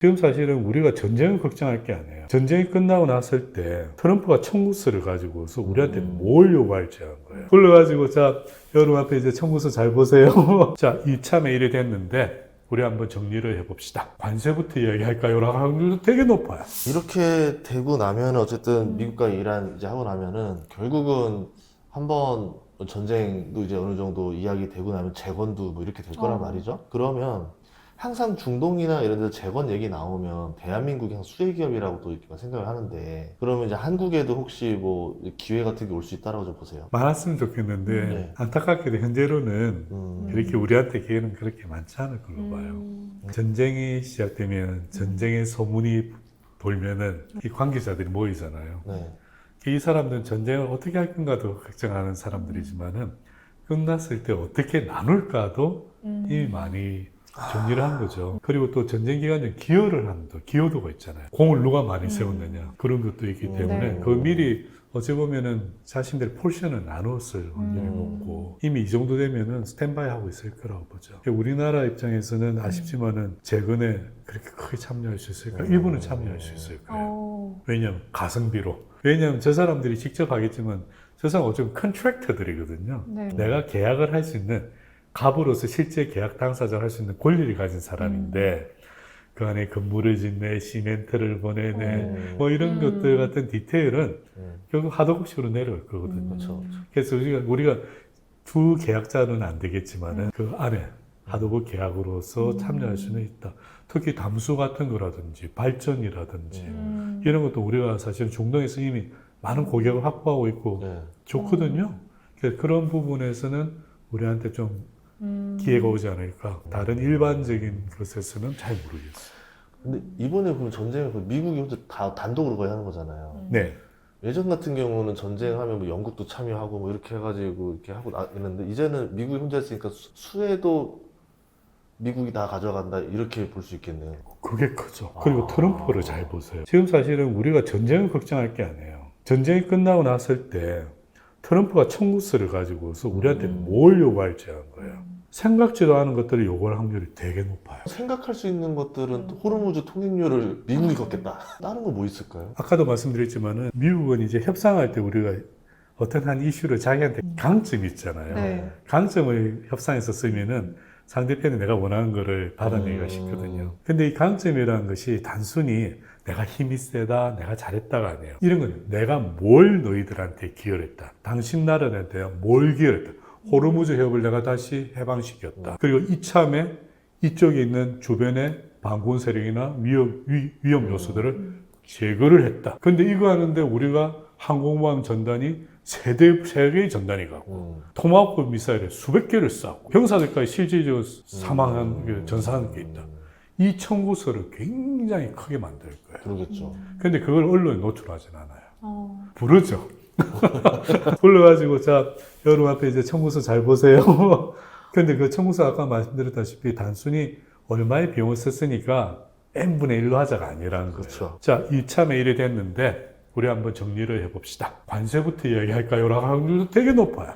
지금 사실은 우리가 전쟁을 걱정할 게 아니에요. 전쟁이 끝나고 났을 때 트럼프가 청구서를 가지고서 우리한테 뭘 요구할지 하는 거예요. 그래가지고 자, 여러분 앞에 이제 청구서 잘 보세요. 자, 이참에 이래 됐는데 우리 한번 정리를 해봅시다. 관세부터 이야기할까요? 라고 확률도 되게 높아요. 이렇게 되고 나면 어쨌든 미국과 이란 이제 하고 나면은 결국은 한번 전쟁도 이제 어느 정도 이야기 되고 나면 재건도 뭐 이렇게 될 거란 말이죠. 그러면 항상 중동이나 이런 데서 재건 얘기 나오면 대한민국이 항상 수혜 기업이라고 또 이렇게 생각을 하는데, 그러면 이제 한국에도 혹시 뭐 기회 같은 게 올 수 있다라고 좀 보세요. 많았으면 좋겠는데 네. 안타깝게도 현재로는 그렇게 우리한테 기회는 그렇게 많지 않을 걸로 봐요. 전쟁이 시작되면 전쟁의 소문이 돌면은 이 관계자들이 모이잖아요. 네. 이 사람들은 전쟁을 어떻게 할 건가도 걱정하는 사람들이지만은 끝났을 때 어떻게 나눌까도 이미 많이 정리를 한 거죠. 그리고 또 전쟁 기간에 기여를 하는 기여도가 있잖아요. 공을 누가 많이 세웠느냐 그런 것도 있기 때문에 네. 그 미리 어찌 보면은 자신들의 포션을 나눴을 확률이 높고 이미 이 정도 되면은 스탠바이 하고 있을 거라고 보죠. 우리나라 입장에서는 아쉽지만은 재건에 그렇게 크게 참여할 수 있을까? 일부는 참여할 수 있을 거예요. 왜냐하면 가성비로. 왜냐하면 저 사람들이 직접 하겠지만 저 사람 어쩌면 컨트랙터들이거든요. 네. 내가 계약을 할 수 있는 갑으로서 실제 계약 당사자를 할 수 있는 권리를 가진 사람인데 그 안에 건물을 짓네, 시멘트를 보내네, 뭐 이런 것들 같은 디테일은 결국 하도급식으로 내려올 거거든요. 그렇죠. 그래서 우리가 두 계약자는 안 되겠지만은 그 안에 하도급 계약으로서 참여할 수는 있다. 특히 담수 같은 거라든지 발전이라든지 이런 것도 우리가 사실은 중동에서 이미 많은 고객을 확보하고 있고 네. 좋거든요. 그래서 그런 부분에서는 우리한테 좀 기회가 오지 않을까. 다른 일반적인 것에서는 잘 모르겠어요. 근데 이번에 보면 전쟁을 미국이 혼자 다 단독으로 거의 하는 거잖아요. 네. 예전 같은 경우는 전쟁하면 뭐 영국도 참여하고 뭐 이렇게 해가지고 이렇게 하고 있는데, 이제는 미국이 혼자 했으니까 수혜도 미국이 다 가져간다 이렇게 볼 수 있겠네요. 그게 크죠. 그리고 트럼프를 잘 보세요. 지금 사실은 우리가 전쟁을 걱정할 게 아니에요. 전쟁이 끝나고 났을 때 트럼프가 청구서를 가지고서 우리한테 뭘 요구할지 하는 거예요. 생각지도 않은 것들을 요구할 확률이 되게 높아요. 생각할 수 있는 것들은 또 호르무즈 통행료를 미국이 걷겠다. 다른 거 뭐 있을까요? 아까도 말씀드렸지만은 미국은 이제 협상할 때 우리가 어떤 한 이슈를 자기한테 강점이 있잖아요. 네. 강점을 협상에서 쓰면은 상대편이 내가 원하는 거를 받아내기가 쉽거든요. 근데 이 강점이라는 것이 단순히 내가 힘이 세다, 내가 잘했다가 아니에요. 이런 건 내가 뭘 너희들한테 기여를 했다. 당신 나라한테 뭘 기여를 했다. 호르무즈 해협을 내가 다시 해방시켰다. 그리고 이참에 이쪽에 있는 주변의 반군 세력이나 위험 요소들을 제거를 했다. 근데 이거 하는데 우리가 항공모함 전단이 세 개의 전단이 가고 토마호크 미사일을 수백 개를 쐈고 병사들까지 실질적으로 사망한 전사한 게 있다. 이 청구서를 굉장히 크게 만들 거예요. 그러겠죠. 근데 그걸 언론에 노출하진 않아요. 부르죠. 불러가지고 자, 여러분 앞에 이제 청구서 잘 보세요. 근데 그 청구서 아까 말씀드렸다시피 단순히 얼마의 비용을 썼으니까 n분의 1로 하자가 아니라는 거예요. 그렇죠. 자, 이참에 이래 됐는데 우리 한번 정리를 해봅시다. 관세부터 이야기할까요? 라고 확률도 되게 높아요.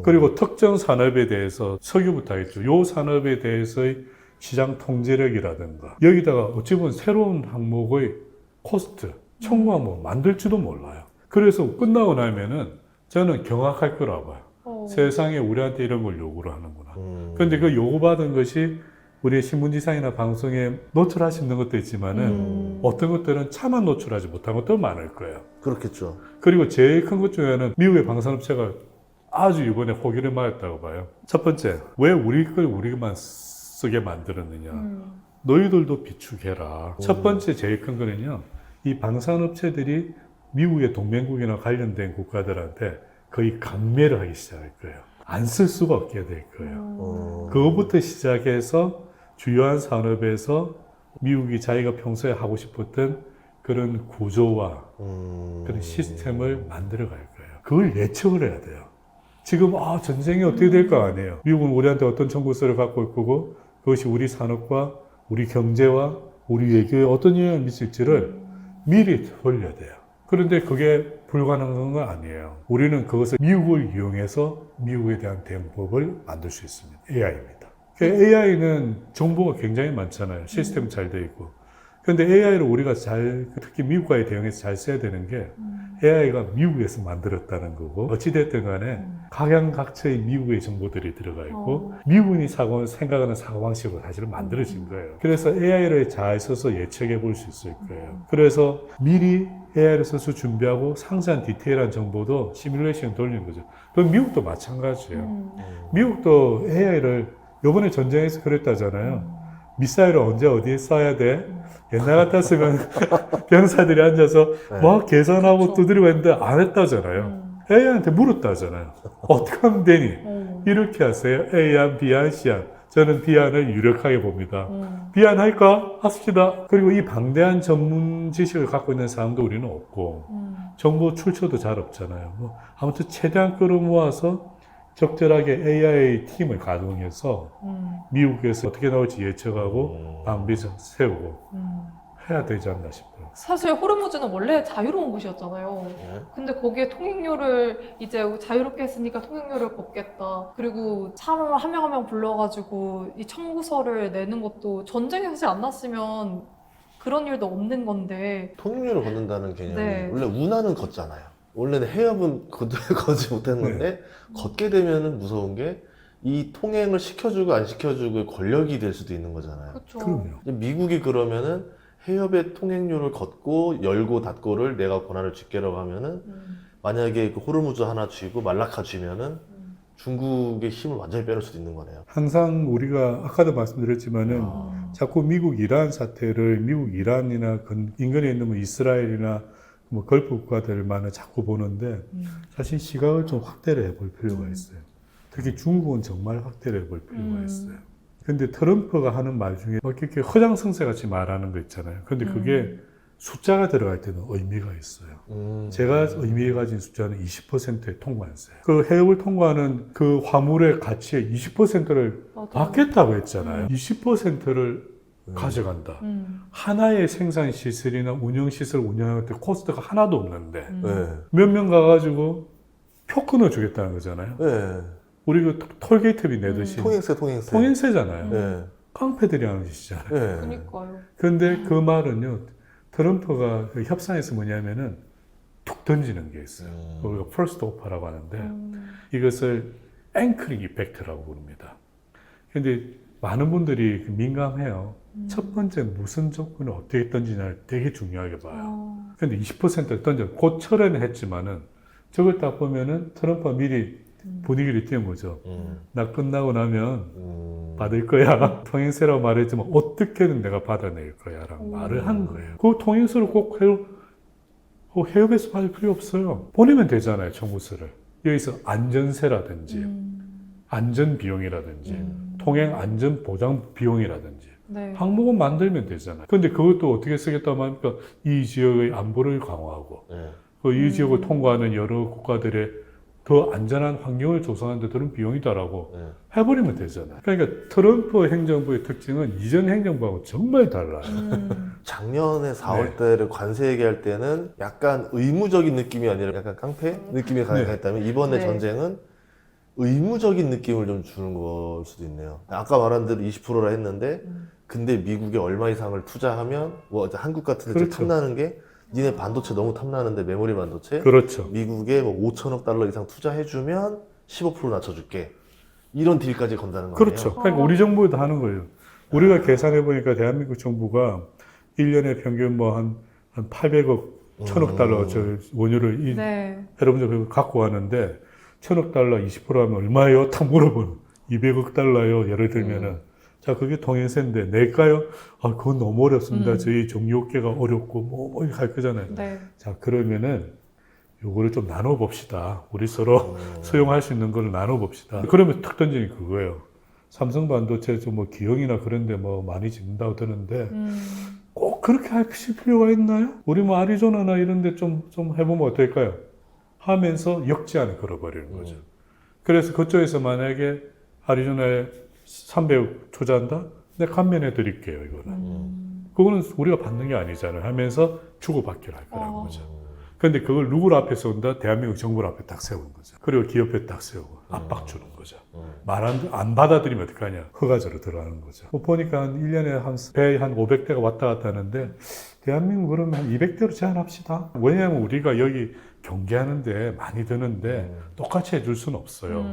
그리고 특정 산업에 대해서 석유부터 하겠죠. 요 산업에 대해서의 시장 통제력이라든가 여기다가 어찌 보면 새로운 항목의 코스트, 청구 항목 만들지도 몰라요. 그래서 끝나고 나면은 저는 경악할 거라고 봐요. 세상에 우리한테 이런 걸 요구를 하는구나. 그런데 그 요구받은 것이 우리의 신문지상이나 방송에 노출할 수 있는 것도 있지만은 어떤 것들은 차마 노출하지 못한 것도 많을 거예요. 그렇겠죠. 그리고 제일 큰 것 중에는 미국의 방산업체가 아주 이번에 호기를 맞았다고 봐요. 첫 번째, 왜 우리 걸 우리만 쓰게 만들었느냐. 너희들도 비축해라. 첫 번째 제일 큰 거는요. 이 방산업체들이 미국의 동맹국이나 관련된 국가들한테 거의 강매를 하기 시작할 거예요. 안 쓸 수가 없게 될 거예요. 그것부터 시작해서 주요한 산업에서 미국이 자기가 평소에 하고 싶었던 그런 구조와 그런 시스템을 만들어 갈 거예요. 그걸 예측을 해야 돼요. 지금 전쟁이 어떻게 될 거 아니에요. 미국은 우리한테 어떤 청구서를 갖고 있고 그것이 우리 산업과 우리 경제와 우리 외교에 어떤 영향을 미칠지를 미리 돌려야 돼요. 그런데 그게 불가능한 건 아니에요. 우리는 그것을 미국을 이용해서 미국에 대한 대응법을 만들 수 있습니다. AI입니다. AI는 정보가 굉장히 많잖아요. 시스템 잘 돼 있고. 근데 AI를 우리가 특히 미국과의 대응에서 잘 써야 되는 게 AI가 미국에서 만들었다는 거고, 어찌됐든 간에 각양각처의 미국의 정보들이 들어가 있고, 미국인이 생각하는 사고방식으로 사실은 만들어진 거예요. 그래서 AI를 잘 써서 예측해 볼 수 있을 거예요. 그래서 미리 AI를 써서 준비하고 상세한 디테일한 정보도 시뮬레이션 돌리는 거죠. 그럼 미국도 마찬가지예요. 미국도 AI를 요번에 전쟁에서 그랬다잖아요. 미사일을 언제 어디에 쏴야 돼? 옛날 같았으면 병사들이 앉아서 막 계산하고 그렇죠. 두드리고 했는데 안 했다잖아요. AI한테 물었다잖아요. 어떻게 하면 되니? 이렇게 하세요. A안, B안, C안. 저는 B안을 유력하게 봅니다. B안 할까? 합시다. 그리고 이 방대한 전문 지식을 갖고 있는 사람도 우리는 없고 정보 출처도 잘 없잖아요. 뭐 아무튼 최대한 끌어모아서 적절하게 AI 팀을 가동해서 미국에서 어떻게 나올지 예측하고 방비 세우고 해야 되지 않나 싶어요. 사실 호르무즈는 원래 자유로운 곳이었잖아요. 근데 거기에 통행료를 이제 자유롭게 했으니까 통행료를 걷겠다. 그리고 사람을 한 명 한 명 불러가지고 이 청구서를 내는 것도 전쟁이 사실 안 났으면 그런 일도 없는 건데. 통행료를 걷는다는 개념이 네. 원래 운하는 걷잖아요. 원래는 해협은 걷지 못했는데 걷게 되면은 무서운 게 이 통행을 시켜주고 안 시켜주고 권력이 될 수도 있는 거잖아요. 그렇죠. 그럼요. 미국이 그러면은 해협의 통행료를 걷고 열고 닫고를 내가 권한을 쥐게라고 하면은 만약에 그 호르무즈 하나 쥐고 말라카 쥐면은 중국의 힘을 완전히 빼놓을 수도 있는 거네요. 항상 우리가 아까도 말씀드렸지만은 자꾸 미국 이란 사태를 미국 이란이나 인근에 있는 뭐 이스라엘이나 뭐 걸프 국가들만을 자꾸 보는데 사실 시각을 좀 확대를 해볼 필요가 있어요. 특히 중국은 정말 확대를 해볼 필요가 있어요. 근데 트럼프가 하는 말 중에 뭐 이렇게 허장성세 같이 말하는 거 있잖아요. 근데 그게 숫자가 들어갈 때는 의미가 있어요. 제가 의미해 가진 숫자는 20%의 통관세. 그 해협을 통과하는 그 화물의 가치의 20%를 받겠다고 했잖아요. 20%를 가져간다. 하나의 생산 시설이나 운영 시설 운영할 때 코스트가 하나도 없는데 네. 몇 명 가가지고 표 끊어주겠다는 거잖아요. 네. 우리 그 톨게이트비 내듯이 통행세. 통행세잖아요. 네. 깡패들이 하는 짓이잖아요. 네. 그러니까요. 근데 그 말은요, 트럼프가 그 협상에서 뭐냐면은 툭 던지는 게 있어요. 우리가 퍼스트 오파라고 하는데 이것을 앵커링 이펙트라고 부릅니다. 근데 많은 분들이 민감해요. 첫 번째 무슨 조건을 어떻게 던지냐를 되게 중요하게 봐요. 근데 20%를 던져, 곧 철회는 했지만은 저걸 딱 보면은 트럼프가 미리 분위기를 띄운 거죠. 나 끝나고 나면 받을 거야. 통행세라고 말했지만 어떻게든 내가 받아낼 거야 라고 말을 한 거예요. 그 통행세를 꼭 해협에서 받을 필요 없어요. 보내면 되잖아요, 청구서를. 여기서 안전세라든지 안전비용이라든지 통행 안전보장 비용이라든지 네. 항목은 만들면 되잖아요. 근데 그것도 어떻게 쓰겠다고 하니까 이 지역의 안보를 강화하고 이 지역을 통과하는 여러 국가들의 더 안전한 환경을 조성하는 데 들은 비용이다라고 해버리면 되잖아요. 그러니까 트럼프 행정부의 특징은 이전 행정부하고 정말 달라요. 작년에 4월 달에 관세 얘기할 때는 약간 의무적인 느낌이 아니라 약간 깡패 느낌이 강했다면 이번에 네. 전쟁은 의무적인 느낌을 좀 주는 걸 수도 있네요. 아까 말한 대로 20%라 했는데 근데 미국에 얼마 이상을 투자하면 뭐 한국 같은 데 그렇죠. 탐나는 게 니네 반도체 너무 탐나는데 메모리 반도체 그렇죠. 미국에 뭐 5천억 달러 이상 투자해주면 15% 낮춰줄게. 이런 딜까지 건다는 거예요. 그렇죠. 그러니까 우리 정부에도 하는 거예요. 우리가 계산해 보니까 대한민국 정부가 1년에 평균 뭐 한 800억, 1000억 달러 저 원유를 네. 여러분들 갖고 가는데 1000억 달러 20%하면 얼마예요? 딱 물어보는 200억 달러요. 예를 들면은 자, 그게 통행세인데 낼까요? 아, 그건 너무 어렵습니다. 저희 정유업계가 어렵고 뭐 이렇게 할 거잖아요. 네. 자, 그러면은 요거를 좀 나눠 봅시다. 우리 서로 수용할 수 있는 걸 나눠 봅시다. 그러면 탁 던지는 그거예요. 삼성 반도체 뭐 기형이나 그런데 뭐 많이 짓는다고 드는데 꼭 그렇게 할 필요가 있나요? 우리 뭐 아리조나나 이런데 좀 해보면 어떨까요? 하면서 역제한을 걸어버리는 거죠. 그래서 그쪽에서 만약에 아리조나에 300억 투자한다? 내가 감면해 드릴게요, 이거는. 그거는 우리가 받는 게 아니잖아요. 하면서 주고받기를 할 거라는 거죠. 근데 그걸 누구 앞에서 온다? 대한민국 정부 앞에 딱 세우는 거죠. 그리고 기업에 딱 세우고 압박 주는 거죠. 말 안 받아들이면 어떡하냐? 허가제로 들어가는 거죠. 보니까 한 1년에 배 한 500대가 왔다 갔다 하는데 대한민국 그러면 한 200대로 제한합시다. 왜냐하면 우리가 여기 경계하는데 많이 드는데 똑같이 해줄 수는 없어요.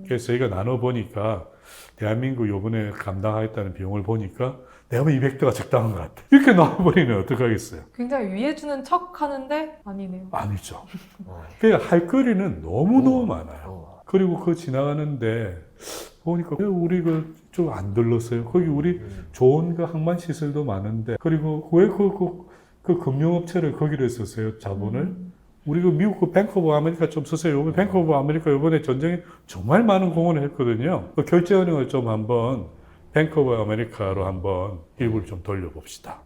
그래서 저희가 나눠보니까 대한민국 요번에 감당하겠다는 비용을 보니까 내가 뭐 200대가 적당한 것 같아. 이렇게 나와버리면 어떡하겠어요? 굉장히 위해주는 척 하는데 아니네요. 아니죠. 그러니까 할 거리는 너무너무 많아요. 그리고 그 지나가는데 보니까 왜 우리 그 좀 안 들렀어요? 거기 우리 좋은 그 항만 시설도 많은데 그리고 왜 그 금융업체를 거기로 했었어요? 자본을? 우리 그 미국 그 뱅크 오브 아메리카 좀 쓰세요. 요번 뱅크 오브 아메리카 요번에 전쟁에 정말 많은 공헌을 했거든요. 그 결제은행을 좀 한번 뱅크 오브 아메리카로 한번 일부를 좀 돌려봅시다.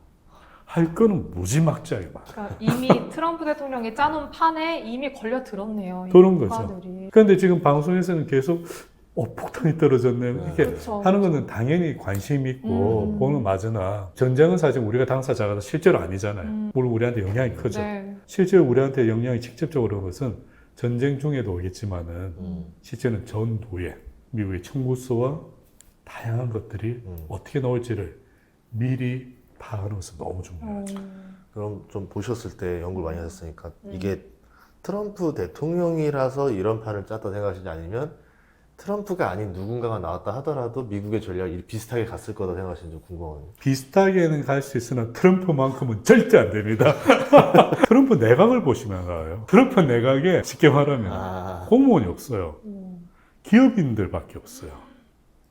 할 거는 무지막지하게 많아요. 그러니까 이미 트럼프 대통령이 짜놓은 판에 이미 걸려들었네요. 이 그런 거죠. 국가들이. 그런데 지금 방송에서는 계속 폭탄이 떨어졌네요. 이렇게 그렇죠. 하는 거는 당연히 관심 있고 보는 맞으나 전쟁은 사실 우리가 당사자가 실제로 아니잖아요. 물론 우리한테 영향이 크죠. 네. 실제로 우리한테 영향이 직접적으로 오는 것은 전쟁 중에도 오겠지만은 실제는 전후에 미국의 청구서와 다양한 것들이 어떻게 나올지를 미리 파악하는 것은 너무 중요하죠. 그럼 좀 보셨을 때 연구를 많이 하셨으니까 이게 트럼프 대통령이라서 이런 판을 짰다 생각하시지 아니면 트럼프가 아닌 누군가가 나왔다 하더라도 미국의 전략이 비슷하게 갔을 거다 생각하시는지 궁금하네요. 비슷하게는 갈 수 있으나 트럼프만큼은 절대 안 됩니다. 트럼프 내각을 보시면 알아요. 트럼프 내각에 쉽게 말하면 공무원이 없어요. 기업인들밖에 없어요.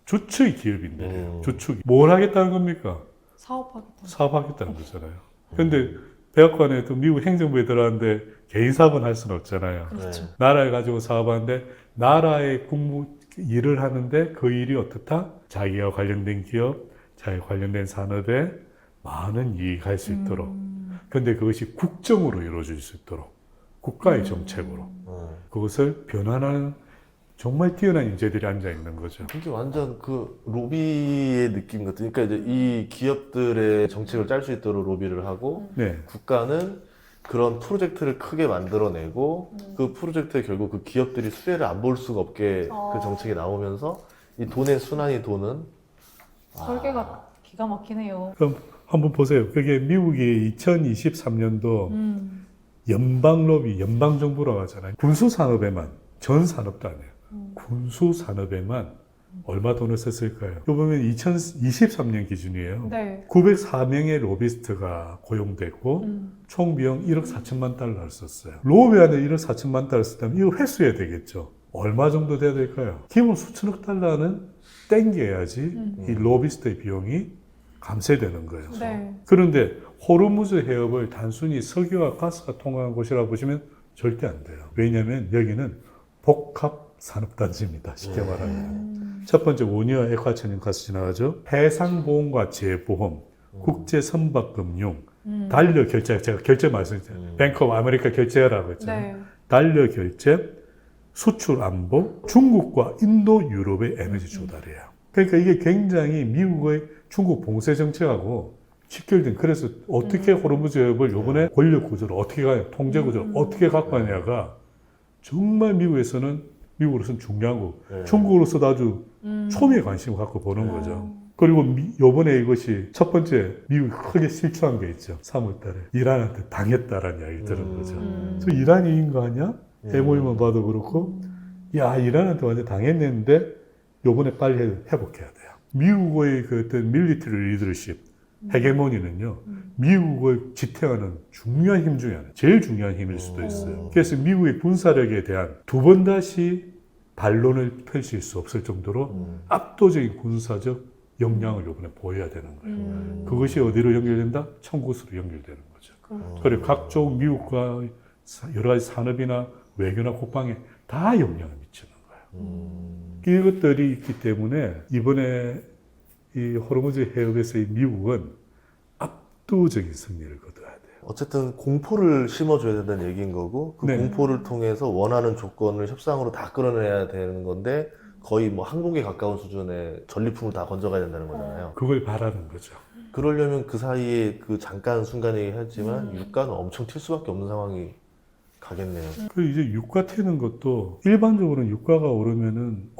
주축이 기업인들이에요. 주축이. 뭘 하겠다는 겁니까? 사업하겠다. 사업하겠다는 거잖아요. 근데 백악관에도 미국 행정부에 들어가는데 개인 사업은 할 수는 없잖아요. 그렇죠. 나라를 가지고 사업하는데 나라의 일을 하는데 그 일이 어떻다? 자기와 관련된 기업, 자기 관련된 산업에 많은 이익을 할 수 있도록. 그런데 그것이 국정으로 이루어질 수 있도록 국가의 정책으로 그것을 변환하는 정말 뛰어난 인재들이 앉아 있는 거죠. 이게 완전 그 로비의 느낌 같은. 그러니까 이제 이 기업들의 정책을 짤 수 있도록 로비를 하고 네. 국가는 그런 프로젝트를 크게 만들어내고 그 프로젝트에 결국 그 기업들이 수혜를 안 볼 수가 없게 그 정책이 나오면서 이 돈의 순환이 도는 설계가 기가 막히네요. 그럼 한번 보세요. 그게 미국이 2023년도 연방 로비, 연방 정부라고 하잖아요. 군수 산업에만, 전 산업도 아니에요. 군수 산업에만 얼마 돈을 썼을까요? 이거 보면 2023년 기준이에요. 네. 904명의 로비스트가 고용됐고 총 비용 1억 4천만 달러를 썼어요. 로비하는데 1억 4천만 달러를 썼다면 이거 회수해야 되겠죠. 얼마 정도 돼야 될까요? 기본 수천억 달러는 땡겨야지 이 로비스트의 비용이 감세되는 거예요. 네. 그런데 호르무즈 해협을 단순히 석유와 가스가 통하는 곳이라고 보시면 절대 안 돼요. 왜냐하면 여기는 복합 산업단지입니다. 쉽게 말하면. 첫 번째 원유와 액화천연 가스 지나가죠. 해상보험과 재보험, 국제선박금융, 달러 결제, 제가 결제 말씀드렸잖아요. 뱅크 오브 아메리카 결제라고 했잖아요. 네. 달러 결제, 수출 안보, 중국과 인도, 유럽의 에너지 조달이에요. 그러니까 이게 굉장히 미국의 중국 봉쇄 정책하고 직결된. 그래서 어떻게 호르무즈 해협을 요번에 권력 구조를 어떻게 가냐, 통제 구조를 어떻게 갖고 가냐가 정말 미국으로서는 중요한 거고 중국으로서도 아주 초미의 관심을 갖고 보는 거죠. 그리고 요번에 이것이 첫 번째 미국이 크게 실추한 게 있죠. 3월 달에 이란한테 당했다라는 이야기 들은 거죠. 저 이란이 이긴 거 아니야? MOU만 봐도 그렇고 야 이란한테 완전 당했는데 요번에 빨리 회복해야 돼요. 미국의 그 어떤 밀리터리 리더십 헤게모니는요, 미국을 지탱하는 중요한 힘 중에 하나, 제일 중요한 힘일 수도 있어요. 그래서 미국의 군사력에 대한 두 번 다시 반론을 펼칠 수 없을 정도로 압도적인 군사적 역량을 이번에 보여야 되는 거예요. 그것이 어디로 연결된다? 청구서로 연결되는 거죠. 그리고 각종 미국과 여러 가지 산업이나 외교나 국방에 다 영향을 미치는 거예요. 이것들이 있기 때문에 이번에 이 호르무즈 해협에서의 미국은 압도적인 승리를 거둬야 돼요. 어쨌든 공포를 심어줘야 된다는 얘기인 거고 그 네. 공포를 통해서 원하는 조건을 협상으로 다 끌어내야 되는 건데 거의 뭐 항복에 가까운 수준의 전리품을 다 건져가야 된다는 거잖아요. 그걸 바라는 거죠. 그러려면 그 사이에 그 잠깐 순간이긴 하지만 유가는 엄청 튈 수밖에 없는 상황이 가겠네요. 그 이제 유가 트는 것도 일반적으로는 유가가 오르면은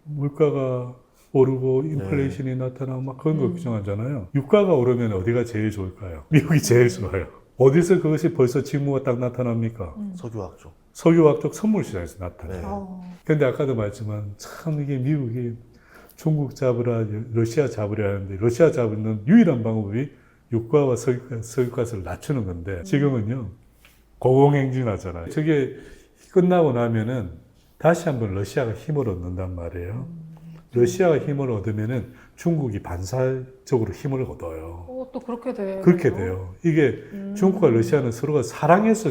물가가 오르고 인플레이션이 나타나고 막 그런 거 걱정하잖아요. 유가가 오르면 어디가 제일 좋을까요? 미국이 제일 좋아요. 어디서 그것이 벌써 징후가 딱 나타납니까? 석유화학 쪽. 석유화학 쪽 선물 시장에서 나타나요. 네. 근데 아까도 말했지만 참 이게 미국이 중국 잡으라 러시아 잡으려 하는데 러시아 잡는 유일한 방법이 유가와 석유가스를 낮추는 건데 지금은요 고공행진하잖아요. 저게 끝나고 나면은 다시 한번 러시아가 힘을 얻는단 말이에요. 러시아가 힘을 얻으면은 중국이 반사적으로 힘을 얻어요. 또 그렇게 돼요. 그렇게 돼요. 이게 중국과 러시아는 서로가 사랑해서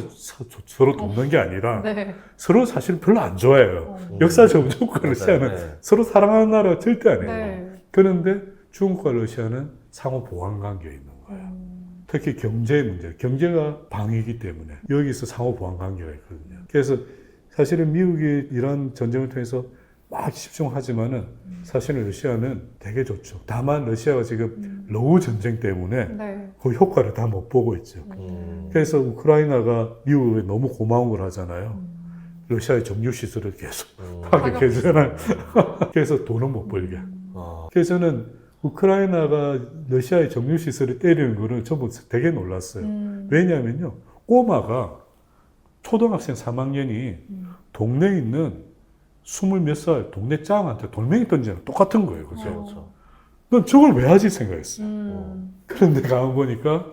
서로 돕는 게 아니라 네. 서로 사실 별로 안 좋아해요. 역사적으로 중국과 맞아요. 러시아는 네. 서로 사랑하는 나라가 절대 아니에요. 네. 그런데 중국과 러시아는 상호 보완 관계에 있는 거예요. 특히 경제 문제, 경제가 방위이기 때문에 여기서 상호 보완 관계가 있거든요. 그래서 사실은 미국이 이런 전쟁을 통해서 막 집중하지만은 사실은 러시아는 되게 좋죠. 다만 러시아가 지금 러우 전쟁 때문에 네. 그 효과를 다 못 보고 있죠. 그래서 우크라이나가 미국에 너무 고마운 걸 하잖아요. 러시아의 정유 시설을 계속 파괴해 주잖아요. 그래서 돈은 못 벌게. 그래서 저는 우크라이나가 러시아의 정유 시설을 때리는 거는 전부 되게 놀랐어요. 왜냐하면요, 꼬마가 초등학생 3학년이 동네에 있는 20몇 살 동네 짱한테 돌멩이 던지는 똑같은 거예요. 그죠? 그렇죠. 넌 저걸 왜 하지 생각했어요. 음. 그런데 가만 보니까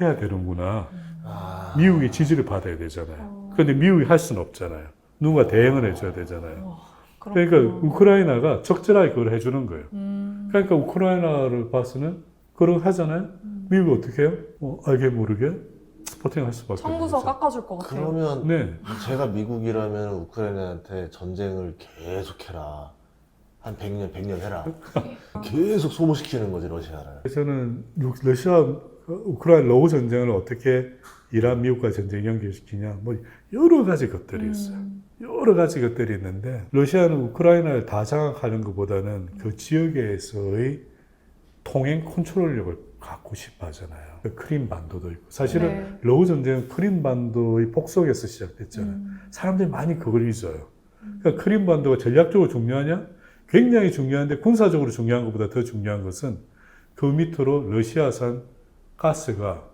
해야 되는구나. 아. 미국의 지지를 받아야 되잖아요. 그런데 미국이 할 수는 없잖아요. 누군가 대응을 해줘야 되잖아요. 그러니까 우크라이나가 적절하게 그걸 해주는 거예요. 그러니까 우크라이나를 봐서는 그걸 하잖아요. 미국이 어떻게 해요? 알게 모르게 스포팅 할 수밖에 없어요. 청구서 깎아줄 것 같아요. 그러면 네. 제가 미국이라면 우크라이나한테 전쟁을 계속해라. 한 100년 해라. 계속 소모시키는 거지, 러시아를. 저는 우크라이나 러우 전쟁을 어떻게 이란 미국과 전쟁 연결시키냐, 뭐 여러 가지 것들이 있어요. 여러 가지 것들이 있는데 러시아는 우크라이나를 다 장악하는 것보다는 그 지역에서의 통행 컨트롤력을 갖고 싶어 하잖아요. 그 크림 반도도 있고 사실은 네. 러우 전쟁은 크림 반도의 폭속에서 시작됐잖아요. 사람들이 많이 그걸 잊어요. 그러니까 크림 반도가 전략적으로 중요하냐? 굉장히 중요한데 군사적으로 중요한 것보다 더 중요한 것은 그 밑으로 러시아산 가스가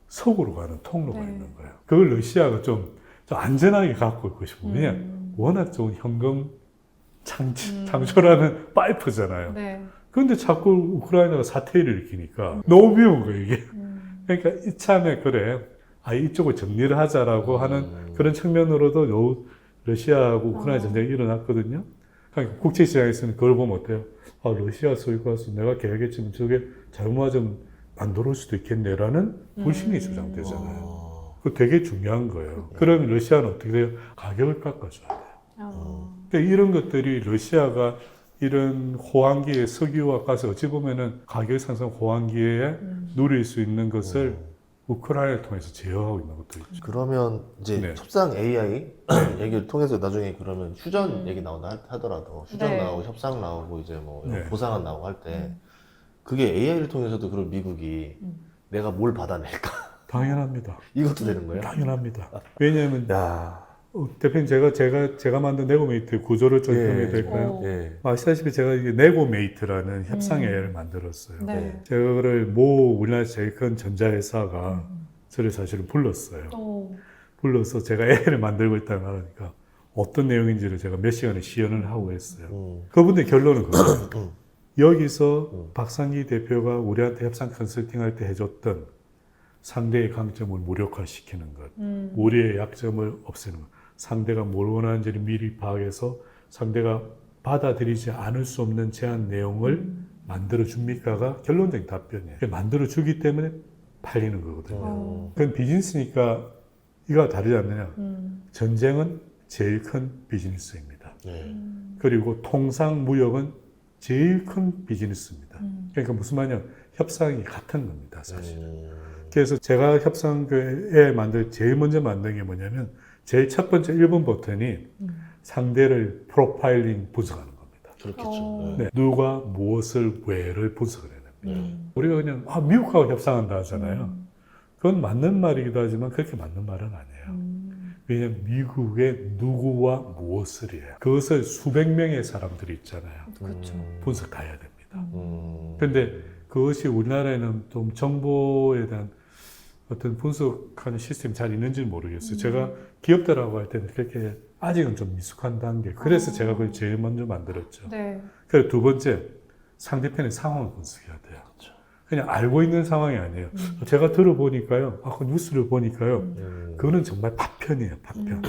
서구로 가는 통로가 네. 있는 거예요. 그걸 러시아가 좀 안전하게 갖고 있고 싶으면 그냥 워낙 좋은 현금 창출하는 파이프잖아요. 네. 그런데 자꾸 우크라이나가 사태를 일으키니까 너무 미운 거예요, 이게. 그러니까 이참에 그래, 이쪽을 정리를 하자라고 하는 그런 측면으로도 러시아하고 우크라이나 전쟁이 일어났거든요. 그러니까 국제시장에서는 그걸 보면 어때요? 러시아 소유가서 내가 계획했지만 저게 잘못하면 안 들어올 수도 있겠네라는 불신이 주장되잖아요. 그거 되게 중요한 거예요. 그러면 러시아는 어떻게 돼요? 가격을 깎아줘야 돼요. 그러니까 이런 것들이 러시아가 이런 호황기에 석유와 가스 어찌 보면은 가격 상승 호황기에 누릴 수 있는 것을 우크라이나를 통해서 제어하고 있는 것도 있죠. 그러면 이제 네. 협상 AI 얘기를 통해서 나중에 그러면 휴전 얘기 나온다 하더라도 휴전 네. 나오고 협상 나오고 이제 뭐 이런 네. 보상안 나오고 할 때 그게 AI를 통해서도 그럼 미국이 내가 뭘 받아낼까? 당연합니다. 이것도 되는 거예요? 당연합니다. 왜냐하면 야, 대표님 제가 만든 네고메이트 구조를 좀 설명해 드릴까요? 오. 예. 아시다시피 제가 이게 네고메이트라는 협상 AI를 만들었어요. 네. 제가 그거를 모 우리나라 제일 큰 전자회사가 저를 사실은 불렀어요. 불러서 제가 AI를 만들고 있다고 하니까 어떤 내용인지를 제가 몇 시간을 시연을 하고 했어요. 그분의 결론은 그거예요. 여기서 박상기 대표가 우리한테 협상 컨설팅 할 때 해줬던 상대의 강점을 무력화시키는 것, 우리의 약점을 없애는 것, 상대가 뭘 원하는지를 미리 파악해서 상대가 받아들이지 않을 수 없는 제안 내용을 만들어줍니까가 결론적인 답변이에요. 만들어주기 때문에 팔리는 거거든요. 그건 비즈니스니까 이거와 다르지 않느냐. 전쟁은 제일 큰 비즈니스입니다. 네. 그리고 통상 무역은 제일 큰 비즈니스입니다. 그러니까 무슨 말이냐, 협상이 같은 겁니다, 사실. 그래서 제가 협상에 제일 먼저 만든 게 뭐냐면, 제일 첫 번째 1번 버튼이 상대를 프로파일링 분석하는 겁니다. 그렇겠죠. 네, 누가 무엇을 왜를 분석을 해야 됩니다. 우리가 그냥 미국하고 협상한다 하잖아요. 그건 맞는 말이기도 하지만 그렇게 맞는 말은 아니에요. 왜냐하면 미국의 누구와 무엇을 해요. 그것을 수백 명의 사람들이 있잖아요. 그렇죠. 분석해야 됩니다. 음. 근데 그것이 우리나라에는 좀 정보에 대한 어떤 분석하는 시스템이 잘 있는지 모르겠어요. 제가 기업들하고 할 때는 그렇게 아직은 좀 미숙한 단계. 그래서 제가 그걸 제일 먼저 만들었죠. 네. 그리고 두 번째, 상대편의 상황을 분석해야 돼요. 그냥 알고 있는 상황이 아니에요. 제가 들어보니까요, 그 뉴스를 보니까요, 그거는 정말 파편이에요, 파편.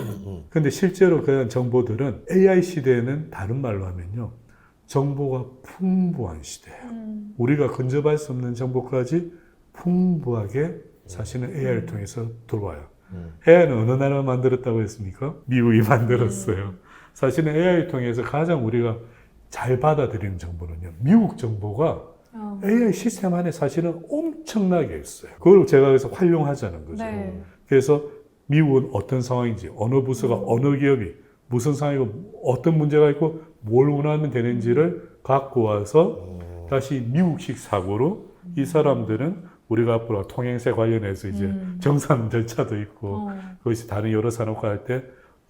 근데 실제로 그런 정보들은 AI 시대에는 다른 말로 하면요, 정보가 풍부한 시대예요. 우리가 근접할 수 없는 정보까지 풍부하게 사실은 AI를 통해서 들어와요. AI는 어느 나라가 만들었다고 했습니까? 미국이 만들었어요. 사실은 AI를 통해서 가장 우리가 잘 받아들이는 정보는요, 미국 정보가 AI 시스템 안에 사실은 엄청나게 있어요. 그걸 제가 그래서 활용하자는 거죠. 네. 그래서 미국은 어떤 상황인지, 어느 부서가 어느 기업이 무슨 상황이고 어떤 문제가 있고 뭘 원하면 되는지를 갖고 와서 다시 미국식 사고로 이 사람들은 우리가 앞으로 통행세 관련해서 이제 정산 절차도 있고 그것이 다른 여러 산업과 할 때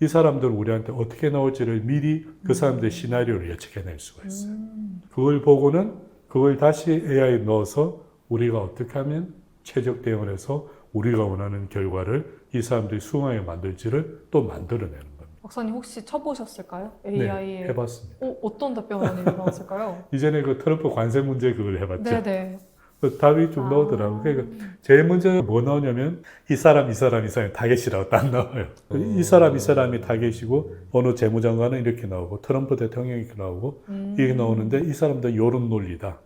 이 사람들은 우리한테 어떻게 나올지를 미리 그 사람들의 시나리오를 예측해낼 수가 있어요. 그걸 보고는 그걸 다시 AI에 넣어서 우리가 어떻게 하면 최적 대응을 해서 우리가 원하는 결과를 이 사람들이 수긍하게 만들지를 또 만들어내는 겁니다. 박사님 혹시 쳐보셨을까요? 네, AI에. 해봤습니다. 어떤 답변이 나왔을까요? 이전에 그 트럼프 관세 문제 그걸 해봤죠. 네네. 그 답이 좀 나오더라고요. 그러니까 제일 먼저 뭐 나오냐면 이 사람이 타겟이라고 딱 나와요. 이 사람이 타겟이고 어느 재무장관은 이렇게 나오고 트럼프 대통령이 이렇게 나오고 이게 나오는데 이 사람들 여론 논리다.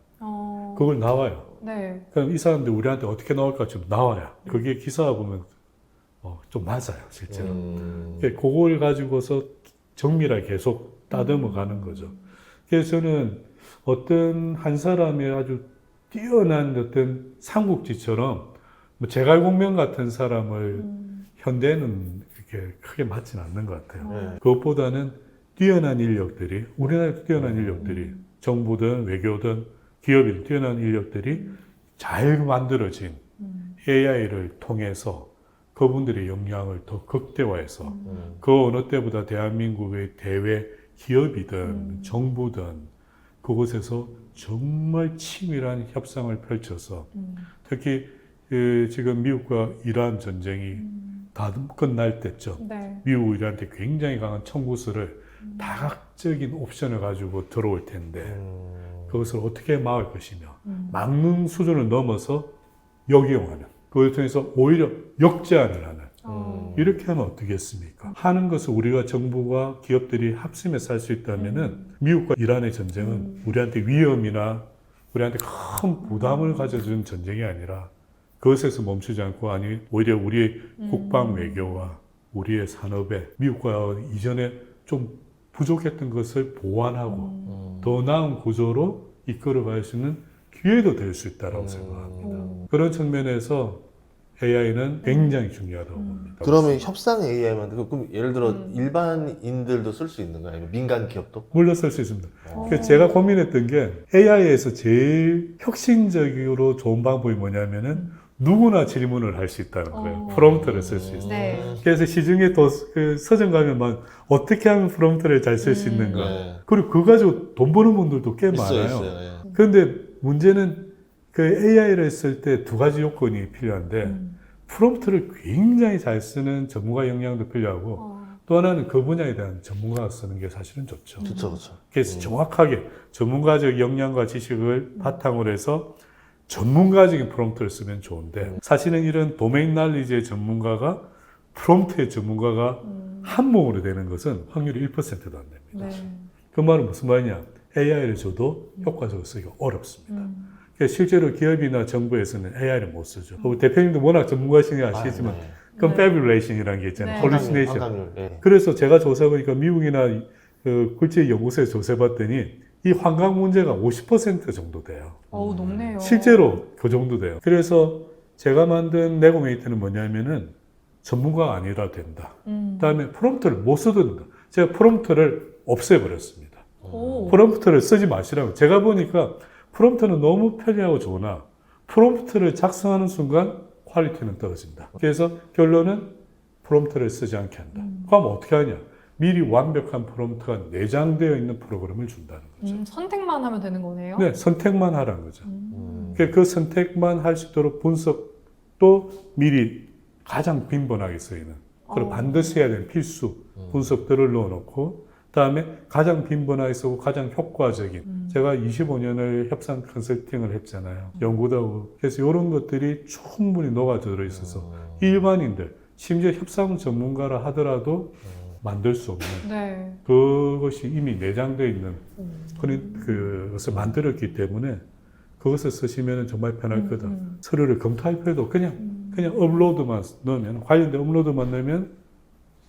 그걸 나와요. 네. 그럼 이 사람들 우리한테 어떻게 나올까 좀 나와요. 그게 기사 보면 좀 맞아요, 실제로. 그걸 가지고서 정밀하게 계속 다듬어 가는 거죠. 그래서 저는 어떤 한 사람의 아주 뛰어난 어떤 삼국지처럼 뭐 제갈공명 같은 사람을 현대는 이렇게 크게 맞지는 않는 것 같아요. 네. 그것보다는 뛰어난 인력들이, 우리나라에 뛰어난 인력들이, 정부든 외교든 기업인 뛰어난 인력들이 잘 만들어진 AI를 통해서 그분들의 역량을 더 극대화해서 그 어느 때보다 대한민국의 대외 기업이든 정부든 그곳에서 정말 치밀한 협상을 펼쳐서 특히 지금 미국과 이란 전쟁이 다 끝날 때쯤 네. 미국 이란한테 굉장히 강한 청구서를 다각적인 옵션을 가지고 들어올 텐데 그것을 어떻게 막을 것이며 막는 수준을 넘어서 역이용하는 그걸 통해서 오히려 역제한을 하는 이렇게 하면 어떻겠습니까? 하는 것을 우리가 정부와 기업들이 합심해서 할 수 있다면은 미국과 이란의 전쟁은 우리한테 위험이나 우리한테 큰 부담을 가져준 전쟁이 아니라 그것에서 멈추지 않고 아니 오히려 우리의 국방 외교와 우리의 산업에 미국과 이전에 좀 부족했던 것을 보완하고 더 나은 구조로 이끌어갈 수 있는 기회도 될 수 있다고 생각합니다. 그런 측면에서 AI는 굉장히 중요하다고 봅니다. 그러면 협상 AI만 그럼 예를 들어 일반인들도 쓸 수 있는 거예요? 아니면 민간 기업도? 물론 쓸 수 있습니다. 그래서 제가 고민했던 게 AI에서 제일 혁신적으로 좋은 방법이 뭐냐면은 누구나 질문을 할 수 있다는 거예요. 프롬프트를 쓸 수 있어요. 네. 그래서 시중에 또 그 서점 가면 막 어떻게 하면 프롬프트를 잘 쓸 수 있는가. 네. 그리고 그거 가지고 돈 버는 분들도 꽤 많아요. 있어요. 예. 그런데 문제는 그 AI를 쓸 때 두 가지 요건이 필요한데 프롬프트를 굉장히 잘 쓰는 전문가 역량도 필요하고 또 하나는 그 분야에 대한 전문가가 쓰는 게 사실은 좋죠. 그렇죠. 그래서 정확하게 전문가적 역량과 지식을 바탕으로 해서 전문가적인 프롬프트를 쓰면 좋은데 사실은 이런 도메인 날리지의 전문가가 프롬프트의 전문가가 한 몸으로 되는 것은 확률이 1%도 안 됩니다. 네. 그 말은 무슨 말이냐? AI를 줘도 효과적으로 쓰기가 어렵습니다. 그래서 실제로 기업이나 정부에서는 AI를 못 쓰죠. 대표님도 워낙 전문가시니 아시겠지만 네. confabulation이라는 게 있잖아요. 네. hallucination. 환각률. 예. 그래서 제가 조사해보니까 미국이나 그 국제연구소에 조사해봤더니 이 환각 문제가 50% 정도 돼요. 어우, 높네요. 실제로 그 정도 돼요. 그래서 제가 만든 네고메이트는 뭐냐면은 전문가가 아니라 된다. 그다음에 프롬프트를 못 써도 된다. 제가 프롬프트를 없애버렸습니다. 오. 프롬프트를 쓰지 마시라고. 제가 보니까 프롬프트는 너무 편리하고 좋으나 프롬프트를 작성하는 순간 퀄리티는 떨어진다. 그래서 결론은 프롬프트를 쓰지 않게 한다. 그럼 어떻게 하냐? 미리 완벽한 프롬프트가 내장되어 있는 프로그램을 준다는 거죠. 선택만 하면 되는 거네요? 네, 선택만 하라는 거죠. 그러니까 그 선택만 할 수 있도록 분석도 미리 가장 빈번하게 쓰이는, 그리고 반드시 해야 되는 필수 분석들을 넣어놓고, 다음에 가장 빈번하게 쓰고 가장 효과적인, 제가 25년을 협상 컨설팅을 했잖아요. 연구도 하고. 그래서 이런 것들이 충분히 녹아들어 있어서 일반인들, 심지어 협상 전문가라 하더라도 만들 수 없는 네. 그것이 이미 내장되어 있는 그런 그것을 만들었기 때문에 그것을 쓰시면 정말 편할 거다. 서류를 검토할 필요도 그냥 업로드만 넣으면, 관련된 업로드만 넣으면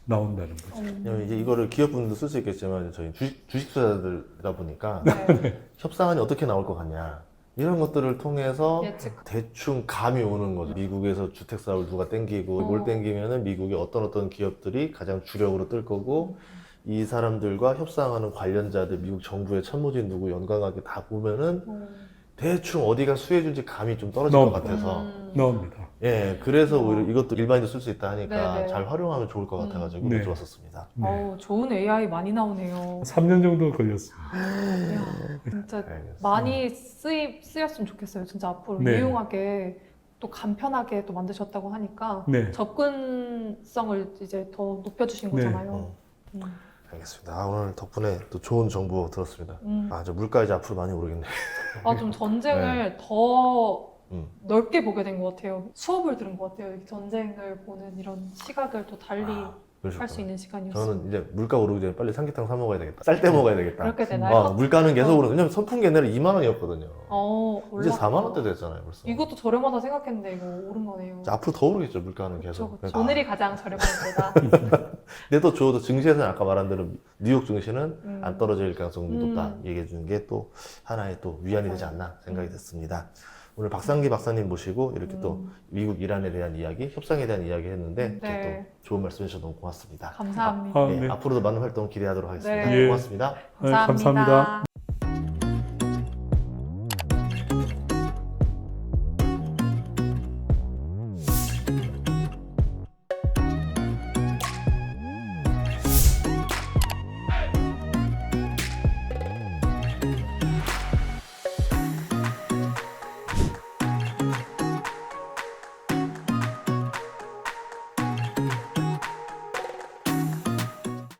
나온다는 거죠. 왜냐면 이제 이거를 기업분들도 쓸 수 있겠지만 저희 주식 투자자들이다 보니까 네. 협상안이 어떻게 나올 것 같냐 이런 것들을 통해서 예측. 대충 감이 오는 거죠. 미국에서 주택 사업을 누가 땡기고 뭘 땡기면은 미국의 어떤 기업들이 가장 주력으로 뜰 거고 이 사람들과 협상하는 관련자들, 미국 정부의 참모진 누구 연관하게 다 보면은 대충 어디가 수혜줄지 감이 좀 떨어질 것 같아서 나옵니다. 예, 그래서 오히려 이것도 일반인도 쓸 수 있다 하니까 네네. 잘 활용하면 좋을 것 같아가지고 네. 좋았었습니다. 네. 좋은 AI 많이 나오네요. 3년 정도 걸렸어요. 이야, 진짜 알겠습니다. 많이 쓰였으면 좋겠어요. 진짜 앞으로 네. 유용하게 또 간편하게 또 만드셨다고 하니까 네. 접근성을 이제 더 높여주신 네. 거잖아요. 알겠습니다. 오늘 덕분에 또 좋은 정보 들었습니다. 음. 저 물가 이제 앞으로 많이 오르겠네. 좀 전쟁을 더 음. 넓게 보게 된 것 같아요. 수업을 들은 것 같아요. 이렇게 전쟁을 보는 이런 시각을 또 달리 할 수 있는 시간이었어요. 저는 이제 물가 오르기 전에 빨리 삼계탕 사 먹어야 되겠다. 쌀 때 먹어야 되겠다. 그렇게 되나요? 물가는 계속 오르는. 왜냐면 선풍기 옛날에 2만 원이었거든요. 이제 올랐다. 4만 원대 됐잖아요, 벌써. 이것도 저렴하다 생각했는데 이거 오른 거네요. 자, 앞으로 더 오르겠죠, 물가는 계속. 그렇죠. 오늘이 가장 저렴한 때다. 근데 또 저도 증시에서는 아까 말한 대로 뉴욕 증시는 안 떨어질 가능성이 높다 얘기해 주는 게 또 하나의 또 위안이 되지 않나 생각이 됐습니다. 오늘 박상기 박사님 모시고 이렇게 또 미국 이란에 대한 이야기, 협상에 대한 이야기 했는데 네. 이렇게 또 좋은 말씀 해주셔서 너무 고맙습니다. 감사합니다. 네. 앞으로도 많은 활동 기대하도록 하겠습니다. 네. 고맙습니다. 네, 감사합니다.